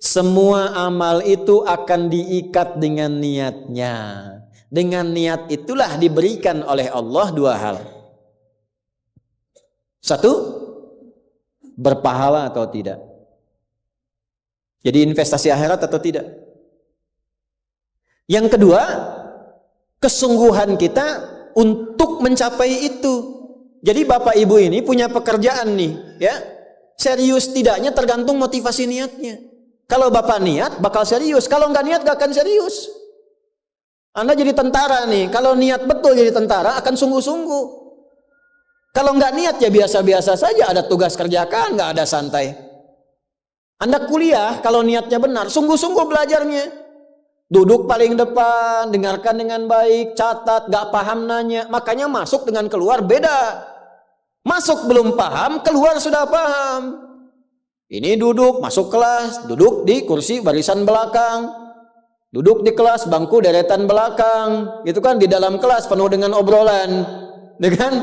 Semua amal itu akan diikat dengan niatnya. Dengan niat itulah diberikan oleh Allah dua hal. Satu, berpahala atau tidak. Jadi investasi akhirat atau tidak. Yang kedua, kesungguhan kita untuk mencapai itu. Jadi Bapak Ibu ini punya pekerjaan nih, ya. Serius tidaknya tergantung motivasi niatnya. Kalau Bapak niat bakal serius, kalau nggak niat nggak akan serius. Anda jadi tentara nih, kalau niat betul jadi tentara akan sungguh-sungguh. Kalau nggak niat ya biasa-biasa saja, ada tugas kerjakan, nggak ada santai. Anda kuliah kalau niatnya benar, sungguh-sungguh belajarnya. Duduk paling depan, dengarkan dengan baik, catat, gak paham nanya. Makanya masuk dengan keluar beda. Masuk belum paham, keluar sudah paham. Ini duduk, masuk kelas, duduk di kursi barisan belakang. Duduk di kelas, bangku deretan belakang. Gitu kan, di dalam kelas penuh dengan obrolan. Dengan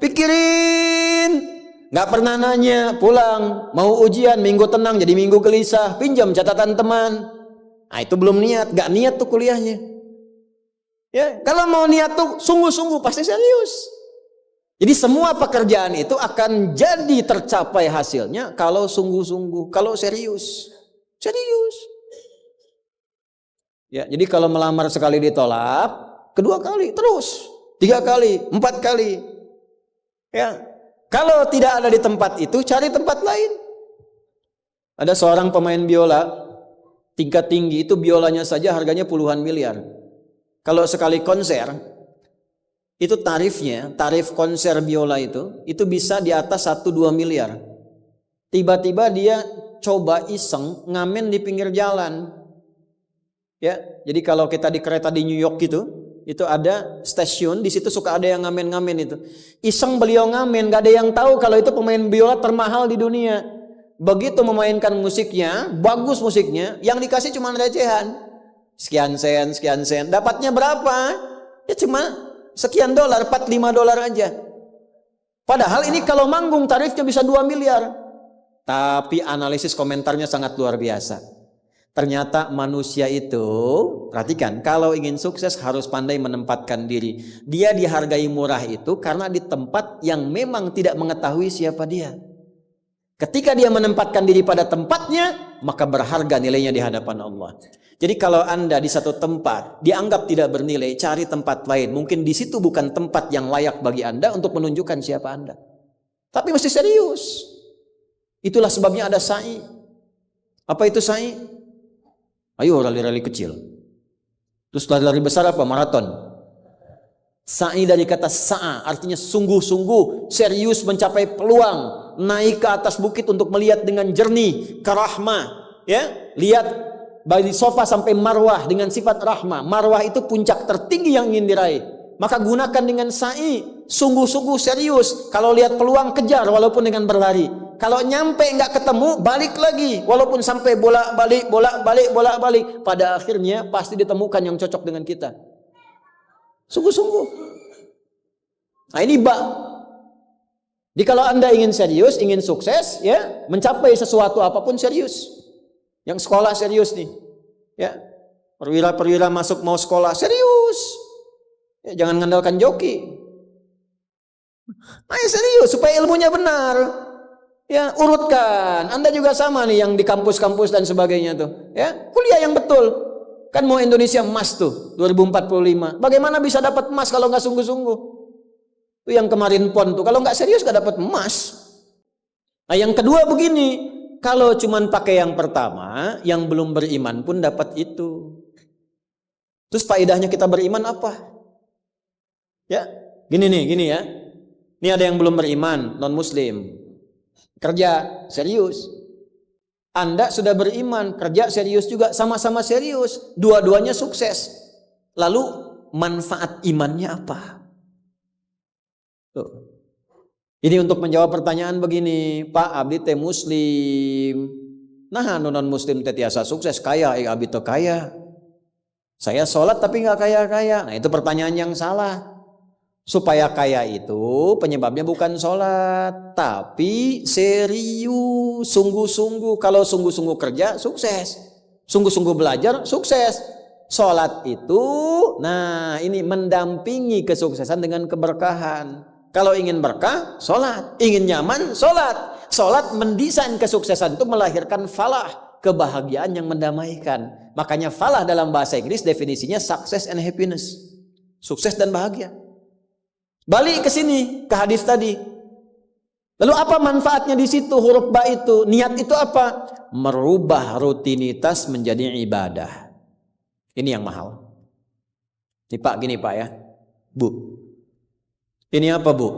pikirin. Gak pernah nanya, pulang. Mau ujian, minggu tenang jadi minggu gelisah. Pinjam catatan teman. Nah itu belum niat, gak niat tuh kuliahnya. Ya, kalau mau niat tuh sungguh-sungguh pasti serius. Jadi semua pekerjaan itu akan jadi tercapai hasilnya kalau sungguh-sungguh, kalau serius. Serius. Ya, jadi kalau melamar sekali ditolak, kedua kali terus, 3 kali, 4 kali. Ya, kalau tidak ada di tempat itu, cari tempat lain. Ada seorang pemain biola tingkat tinggi, itu biolanya saja harganya puluhan miliar. Kalau sekali konser, itu tarif konser biola itu bisa di atas 1-2 miliar. Tiba-tiba dia coba iseng ngamen di pinggir jalan. Ya, jadi kalau kita di kereta di New York itu ada stasiun, di situ suka ada yang ngamen-ngamen itu. Iseng beliau ngamen, gak ada yang tahu kalau itu pemain biola termahal di dunia. Begitu memainkan musiknya, bagus musiknya, yang dikasih cuma recehan. Sekian sen. Dapatnya berapa? Ya cuma sekian dolar, 4-5 dolar aja. Padahal ini kalau manggung tarifnya bisa 2 miliar. Tapi analisis komentarnya sangat luar biasa. Ternyata manusia itu, perhatikan, kalau ingin sukses harus pandai menempatkan diri. Dia dihargai murah itu karena di tempat yang memang tidak mengetahui siapa dia. Ketika dia menempatkan diri pada tempatnya, maka berharga nilainya di hadapan Allah. Jadi kalau Anda di satu tempat dianggap tidak bernilai, cari tempat lain. Mungkin di situ bukan tempat yang layak bagi Anda untuk menunjukkan siapa Anda. Tapi mesti serius. Itulah sebabnya ada sa'i. Apa itu sa'i? Ayo rali-rali kecil. Terus lari-lari besar apa? Maraton. Sa'i dari kata sa'a, artinya sungguh-sungguh, serius mencapai peluang, naik ke atas bukit untuk melihat dengan jernih, karahmah, ya, lihat dari sofa sampai marwah dengan sifat rahmah. Marwah itu puncak tertinggi yang ingin diraih. Maka gunakan dengan sa'i, sungguh-sungguh serius. Kalau lihat peluang kejar walaupun dengan berlari. Kalau nyampe nggak ketemu, balik lagi. Walaupun sampai bolak-balik. Pada akhirnya pasti ditemukan yang cocok dengan kita. Sungguh-sungguh. Nah ini Jadi kalau Anda ingin serius, ingin sukses, ya, mencapai sesuatu apapun serius. Yang sekolah serius nih. Ya. Perwira-perwira masuk mau sekolah serius. Ya, jangan mengandalkan joki. Ayo serius supaya ilmunya benar. Ya, urutkan. Anda juga sama nih yang di kampus-kampus dan sebagainya tuh. Ya, kuliah yang betul. Kan mau Indonesia emas tuh 2045. Bagaimana bisa dapat emas kalau nggak sungguh-sungguh? Itu yang kemarin PON tuh. Kalau nggak serius nggak dapat emas. Nah, yang kedua begini. Kalau cuman pakai yang pertama, yang belum beriman pun dapat itu. Terus faedahnya kita beriman apa? Ya, gini ya. Ini ada yang belum beriman, non-muslim. Kerja serius. Anda sudah beriman, kerja serius juga, sama-sama serius. Dua-duanya sukses. Lalu manfaat imannya apa? Tuh. Ini untuk menjawab pertanyaan begini, Pak abdi teh muslim. Nah, non muslim teh tiasa sukses, kaya, abdi teh kaya. Saya sholat tapi nggak kaya-kaya. Nah, itu pertanyaan yang salah. Supaya kaya itu penyebabnya bukan sholat, tapi serius, sungguh-sungguh. Kalau sungguh-sungguh kerja, sukses. Sungguh-sungguh belajar, sukses. Sholat itu, nah ini mendampingi kesuksesan dengan keberkahan. Kalau ingin berkah, sholat. Ingin nyaman, sholat. Sholat mendesain kesuksesan itu melahirkan falah, kebahagiaan yang mendamaikan. Makanya falah dalam bahasa Inggris definisinya success and happiness. Sukses dan bahagia. Balik ke sini, ke hadis tadi. Lalu apa manfaatnya di situ huruf ba itu? Niat itu apa? Merubah rutinitas menjadi ibadah. Ini yang mahal. Ini Pak, gini Pak ya. Bu. Ini apa Bu?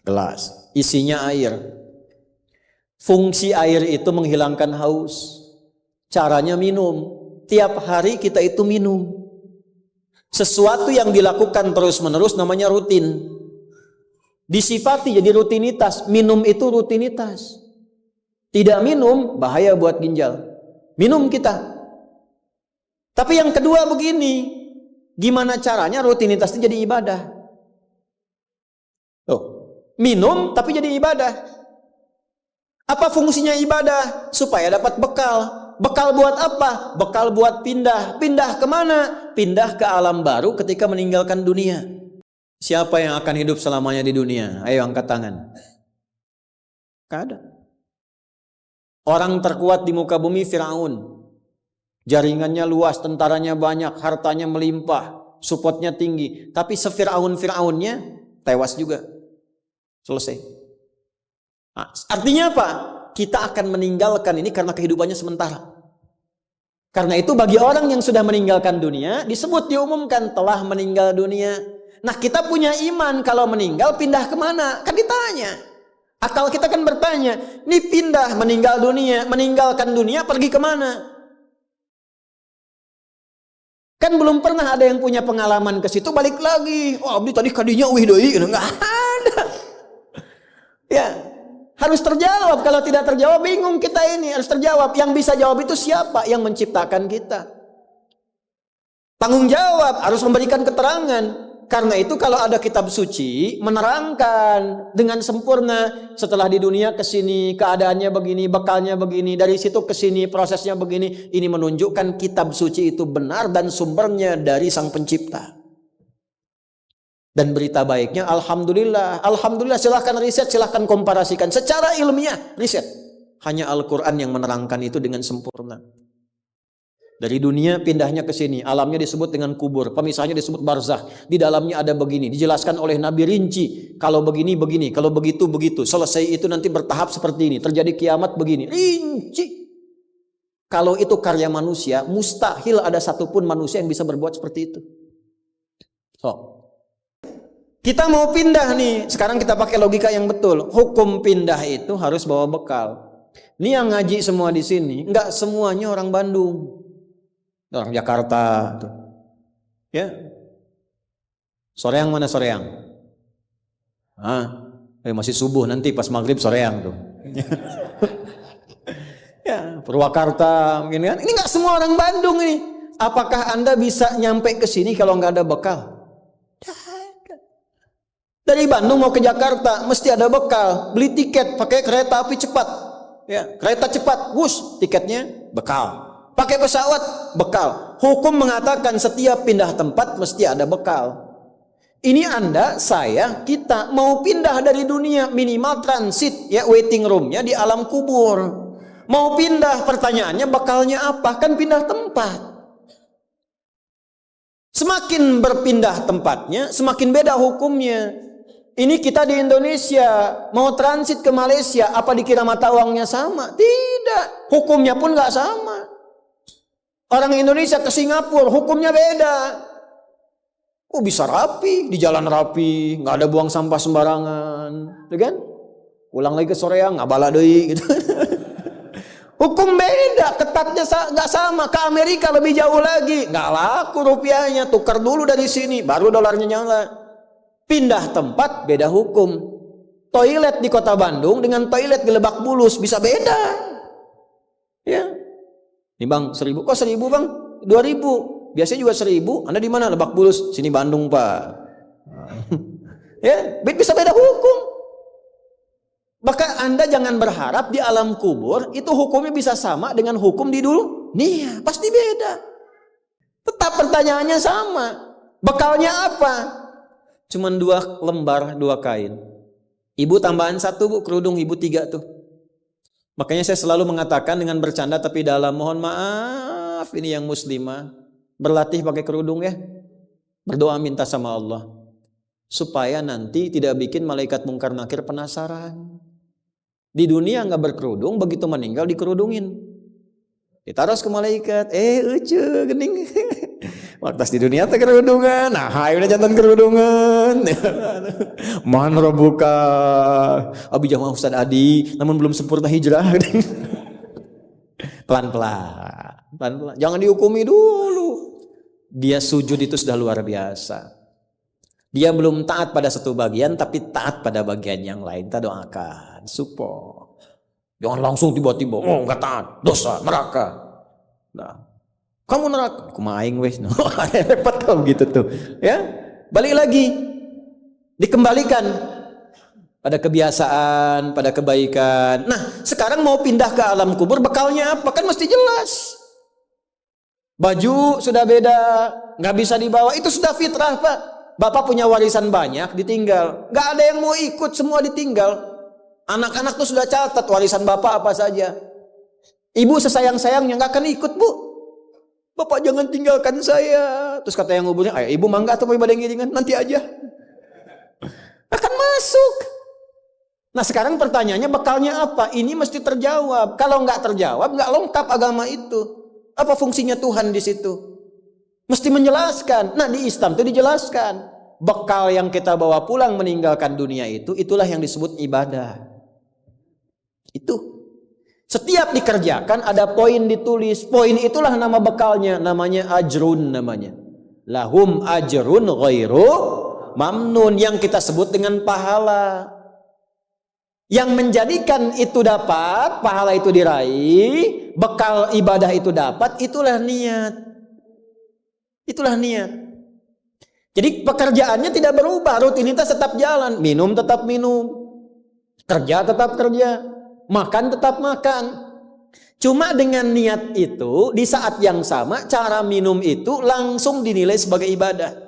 Gelas. Isinya air. Fungsi air itu menghilangkan haus. Caranya minum. Tiap hari kita itu minum. Sesuatu yang dilakukan terus-menerus namanya rutin. Disifati jadi rutinitas. Minum itu rutinitas. Tidak minum bahaya buat ginjal. Minum kita. Tapi yang kedua begini. Gimana caranya rutinitas itu jadi ibadah? Minum tapi jadi ibadah. Apa fungsinya ibadah? Supaya dapat bekal. Bekal buat apa? Bekal buat pindah. Pindah kemana? Pindah ke alam baru ketika meninggalkan dunia. Siapa yang akan hidup selamanya di dunia? Ayo angkat tangan. Gak ada. Orang terkuat di muka bumi Firaun. Jaringannya luas, tentaranya banyak, hartanya melimpah, supportnya tinggi. Tapi se-Firaun-Firaunnya tewas juga. Selesai. Nah, artinya apa? Kita akan meninggalkan ini karena kehidupannya sementara. Karena itu bagi orang yang sudah meninggalkan dunia, disebut diumumkan telah meninggal dunia. Nah kita punya iman kalau meninggal pindah kemana? Kan ditanya. Akal kita kan bertanya, ini pindah meninggal dunia, meninggalkan dunia pergi kemana? Kan belum pernah ada yang punya pengalaman ke situ balik lagi. Oh abdi tadi kadinya wih doi, enggak ada. Ya. Harus terjawab. Kalau tidak terjawab bingung kita ini. Harus terjawab. Yang bisa jawab itu siapa? Yang menciptakan kita. Tanggung jawab. Harus memberikan keterangan. Karena itu kalau ada kitab suci menerangkan dengan sempurna. Setelah di dunia ke sini keadaannya begini, bekalnya begini, dari situ ke sini prosesnya begini. Ini menunjukkan kitab suci itu benar dan sumbernya dari Sang Pencipta. Dan berita baiknya, Alhamdulillah. Alhamdulillah, silahkan riset, silahkan komparasikan. Secara ilmiah, riset. Hanya Al-Quran yang menerangkan itu dengan sempurna. Dari dunia pindahnya ke sini. Alamnya disebut dengan kubur. Pemisahnya disebut barzah. Di dalamnya ada begini. Dijelaskan oleh Nabi rinci. Kalau begini, begini. Kalau begitu, begitu. Selesai itu nanti bertahap seperti ini. Terjadi kiamat begini. Rinci. Kalau itu karya manusia, mustahil ada satupun manusia yang bisa berbuat seperti itu. Kita mau pindah nih, sekarang kita pakai logika yang betul. Hukum pindah itu harus bawa bekal. Ini yang ngaji semua di sini, enggak semuanya orang Bandung, orang Jakarta. Tuh. Ya, Soreang mana Soreang? Masih subuh nanti pas maghrib Soreang tuh. Ya, Purwakarta mungkin kan? Ini enggak semua orang Bandung ini. Apakah Anda bisa nyampe ke sini kalau enggak ada bekal? Dari Bandung mau ke Jakarta mesti ada bekal. Beli tiket pakai kereta api cepat. Ya, kereta cepat, wush, tiketnya bekal. Pakai pesawat, bekal. Hukum mengatakan setiap pindah tempat mesti ada bekal. Ini Anda, saya, kita mau pindah dari dunia minimal transit ya waiting roomnya di alam kubur. Mau pindah, pertanyaannya bekalnya apa? Kan pindah tempat. Semakin berpindah tempatnya, semakin beda hukumnya. Ini kita di Indonesia mau transit ke Malaysia, apa dikira mata uangnya sama? Tidak, hukumnya pun nggak sama. Orang Indonesia ke Singapura, hukumnya beda. Oh bisa rapi, di jalan rapi, nggak ada buang sampah sembarangan, gitu kan? Pulang lagi ke Soreang, nggak bala deui, gitu. Hukum beda, ketatnya nggak sama. Ke Amerika lebih jauh lagi, nggak laku rupiahnya, tukar dulu dari sini, baru dolarnya nyala. Pindah tempat beda hukum. Toilet di kota Bandung dengan toilet di Lebak Bulus bisa beda. Ya. Nih bang 1.000, kok 1.000 bang? 2.000. Biasanya juga 1.000. Anda di mana? Lebak Bulus. Sini Bandung pak. Ya, bisa beda hukum. Maka Anda jangan berharap di alam kubur itu hukumnya bisa sama dengan hukum di dunia. Pasti beda. Tetap pertanyaannya sama. Bekalnya apa? Cuman 2 lembar 2 kain. Ibu tambahan 1 bu, kerudung ibu 3 tuh. Makanya saya selalu mengatakan dengan bercanda tapi dalam, mohon maaf ini yang muslimah, berlatih pakai kerudung ya. Berdoa minta sama Allah supaya nanti tidak bikin malaikat mungkar nakir penasaran. Di dunia nggak berkerudung, begitu meninggal dikerudungin, ditaruh ke malaikat. Ucu gening. Waktu di dunia teh kerudungan, nah udah jantan kerudungan. Man rabbuka, abi jamaah Ustaz Adi, namun belum sempurna hijrah. Pelan-pelan, jangan dihukumi dulu. Dia sujud itu sudah luar biasa. Dia belum taat pada satu bagian, tapi taat pada bagian yang lain. Kita doakan, support. Jangan langsung tiba-tiba, nggak taat, dosa, neraka. Nah, kamu neraka, kumaing wes, repot kalau gitu tuh, ya. Balik lagi, dikembalikan pada kebiasaan, pada kebaikan. Nah, sekarang mau pindah ke alam kubur, bekalnya apa? Kan mesti jelas. Baju sudah beda, nggak bisa dibawa, itu sudah fitrah Pak. Bapak punya warisan banyak, ditinggal. Nggak ada yang mau ikut, semua ditinggal. Anak-anak tuh sudah catat warisan bapak apa saja. Ibu sesayang-sayangnya nggak akan ikut bu. Bapak jangan tinggalkan saya. Terus kata yang nguburnya, ayo ibu mangga atau mau ibadah ngiringan, nanti aja. Akan masuk. Nah sekarang pertanyaannya bekalnya apa? Ini mesti terjawab. Kalau nggak terjawab, nggak lengkap agama itu. Apa fungsinya Tuhan di situ? Mesti menjelaskan. Nah di Islam itu dijelaskan. Bekal yang kita bawa pulang meninggalkan dunia itu, itulah yang disebut ibadah. Itu. Setiap dikerjakan ada poin ditulis. Poin itulah nama bekalnya. Namanya ajrun namanya. Lahum ajrun ghairu mamnun. Yang kita sebut dengan pahala. Yang menjadikan itu dapat, pahala itu diraih, bekal ibadah itu dapat, itulah niat. Itulah niat. Jadi pekerjaannya tidak berubah, rutinitas tetap jalan, minum tetap minum, kerja tetap kerja, makan tetap makan. Cuma dengan niat itu di saat yang sama cara minum itu langsung dinilai sebagai ibadah.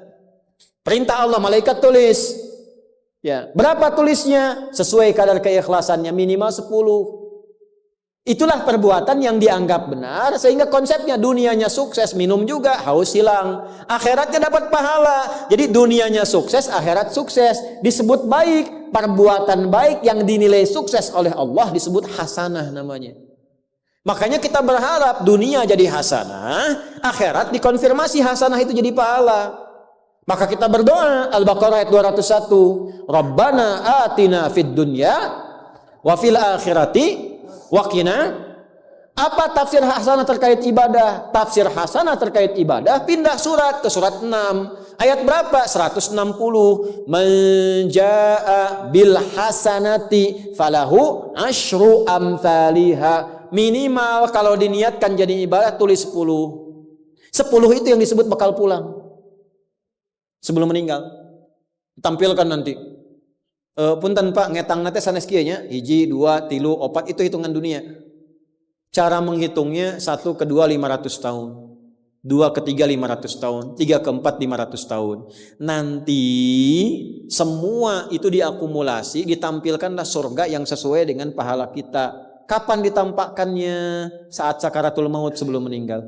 Perintah Allah, malaikat tulis. Ya, berapa tulisnya? Sesuai kadar keikhlasannya, minimal 10. Itulah perbuatan yang dianggap benar, sehingga konsepnya dunianya sukses, minum juga, haus hilang. Akhiratnya dapat pahala. Jadi dunianya sukses, akhirat sukses. Disebut baik, perbuatan baik yang dinilai sukses oleh Allah disebut hasanah namanya. Makanya kita berharap dunia jadi hasanah, akhirat dikonfirmasi hasanah itu jadi pahala. Maka kita berdoa, Al-Baqarah ayat 201, Rabbana atina fid dunya wa fil akhirati waqina. Apa tafsir hasanah terkait ibadah? Tafsir hasanah terkait ibadah pindah surat ke surat 6. Ayat berapa? 160. Man jaa bil hasanati falahu asyru amthaliha. Minimal kalau diniatkan jadi ibadah tulis 10. 10 itu yang disebut bekal pulang. Sebelum meninggal. Tampilkan nanti. Punten Pak ngetang nate sanes kieu nya 1, 2, 3, 4 itu hitungan dunia. Cara menghitungnya 1 ke 2 500 tahun. 2 ke 3 500 tahun, 3 ke 4 500 tahun. Nanti semua itu diakumulasi, ditampilkanlah surga yang sesuai dengan pahala kita. Kapan ditampakkannya? Saat sakaratul maut sebelum meninggal.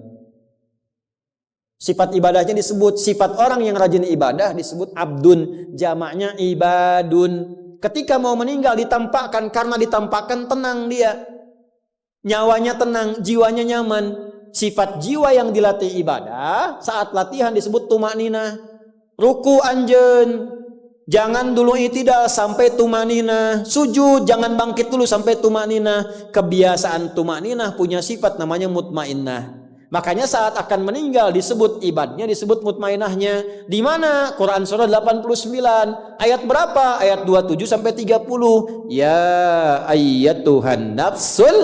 Sifat ibadahnya disebut, sifat orang yang rajin ibadah disebut abdun, jamaknya ibadun. Ketika mau meninggal ditampakkan, karena ditampakkan tenang dia. Nyawanya tenang, jiwanya nyaman. Sifat jiwa yang dilatih ibadah, saat latihan disebut tumakninah. Ruku anjeun, jangan dulu itidal sampai tumakninah. Sujud, jangan bangkit dulu sampai tumakninah. Kebiasaan tumakninah punya sifat namanya mutmainnah. Makanya saat akan meninggal disebut ibadahnya, disebut mutmainahnya. Di mana? Quran surah 89 ayat berapa? Ayat 27 sampai 30. Ya ayyatuhan nafsul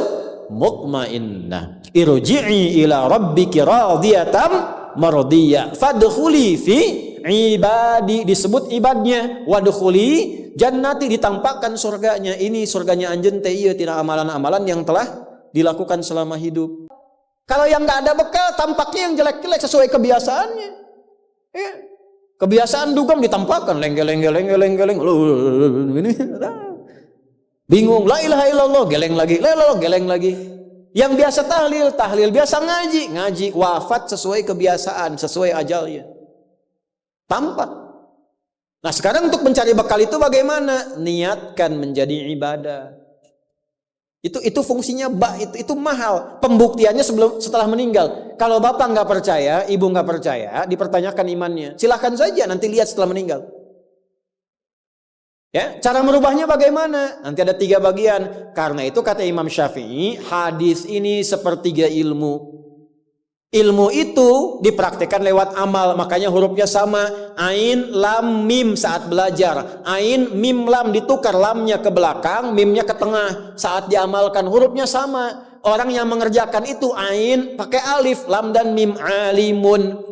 mutmainnah irji'i ila rabbiki radiyatan mardiyah fadkhuli fi ibadi, disebut ibadnya. Wadkhuli jannati, ditampakkan surganya. Ini surganya anjeun teh ieu tina amalan-amalan yang telah dilakukan selama hidup. Kalau yang nggak ada bekal, tampaknya yang jelek-jelek sesuai kebiasaannya. Ya. Kebiasaan dugem ditampakkan lengeleng. Ini bingung, la ilaha illallah, geleng lagi, la ilaha geleng lagi. Yang biasa tahlil, biasa ngaji, wafat sesuai kebiasaan, sesuai ajalnya. Tampak. Nah, sekarang untuk mencari bekal itu bagaimana? Niatkan menjadi ibadah. Itu fungsinya itu mahal. Pembuktiannya setelah meninggal. Kalau bapak nggak percaya, ibu nggak percaya, dipertanyakan imannya. Silahkan saja nanti lihat setelah meninggal. Ya, cara merubahnya bagaimana? Nanti ada 3 bagian. Karena itu kata Imam Syafi'i, hadis ini sepertiga ilmu. Ilmu itu dipraktikkan lewat amal, makanya hurufnya sama. Ain, lam, mim saat belajar. Ain, mim, lam ditukar, lamnya ke belakang, mimnya ke tengah. Saat diamalkan hurufnya sama. Orang yang mengerjakan itu ain pakai alif, lam dan mim, alimun.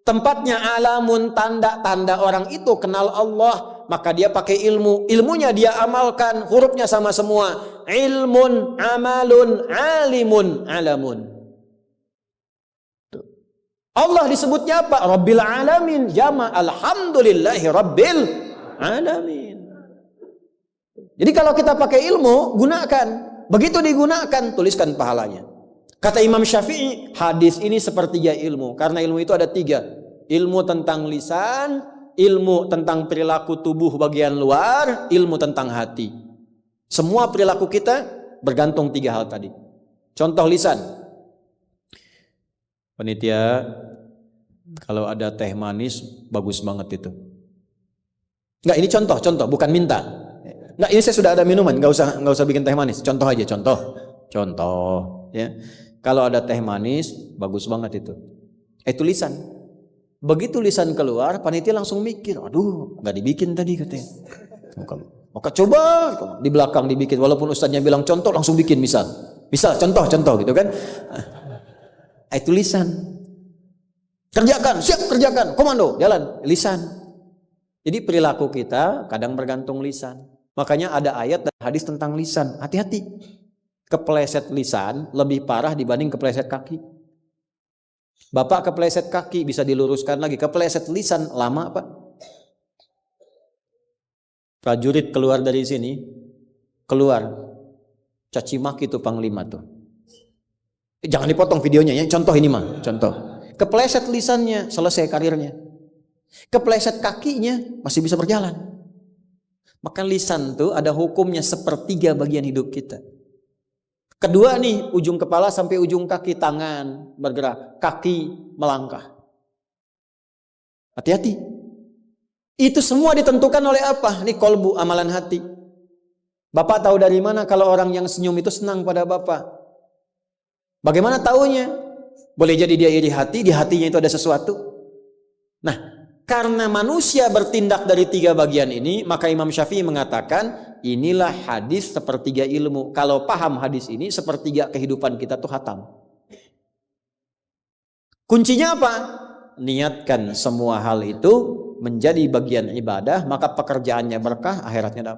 Tempatnya alamun, tanda-tanda orang itu kenal Allah, maka dia pakai ilmu. Ilmunya dia amalkan, hurufnya sama semua. Ilmun, amalun, alimun, alamun. Allah disebutnya apa? Rabbil alamin, jama alhamdulillahi rabbil alamin. Jadi kalau kita pakai ilmu, gunakan. Begitu digunakan, tuliskan pahalanya. Kata Imam Syafi'i, hadis ini sepertiga ilmu. Karena ilmu itu ada 3. Ilmu tentang lisan, ilmu tentang perilaku tubuh bagian luar, ilmu tentang hati. Semua perilaku kita bergantung 3 hal tadi. Contoh lisan. Panitia, kalau ada teh manis bagus banget itu. Enggak, ini contoh, bukan minta. Enggak, ini saya sudah ada minuman, enggak usah bikin teh manis. Contoh aja, contoh, ya. Kalau ada teh manis bagus banget itu. Itu lisan. Begitu lisan keluar, panitia langsung mikir, aduh, enggak dibikin tadi katanya. Maka coba di belakang dibikin, walaupun ustaznya bilang contoh, langsung bikin misal contoh gitu kan. Itu lisan. Kerjakan, siap kerjakan, komando, jalan, lisan. Jadi perilaku kita kadang bergantung lisan. Makanya ada ayat dan hadis tentang lisan. Hati-hati. Kepleset lisan lebih parah dibanding kepleset kaki. Bapak kepleset kaki bisa diluruskan lagi. Kepleset lisan lama Pak. Prajurit keluar dari sini, caci maki itu panglima tuh. Jangan dipotong videonya ya, contoh ini mah, contoh. Kepleset lisannya, selesai karirnya. Kepleset kakinya, masih bisa berjalan. Maka lisan tuh ada hukumnya sepertiga bagian hidup kita. Kedua nih, ujung kepala sampai ujung kaki, tangan bergerak, kaki melangkah. Hati-hati. Itu semua ditentukan oleh apa? Ini kolbu, amalan hati. Bapak tahu dari mana kalau orang yang senyum itu senang pada Bapak? Bagaimana taunya? Boleh jadi dia iri hati, di hatinya itu ada sesuatu. Nah, karena manusia bertindak dari 3 bagian ini, maka Imam Syafi'i mengatakan, inilah hadis sepertiga ilmu. Kalau paham hadis ini, sepertiga kehidupan kita tuh hatam. Kuncinya apa? Niatkan semua hal itu menjadi bagian ibadah, maka pekerjaannya berkah, akhiratnya dapat.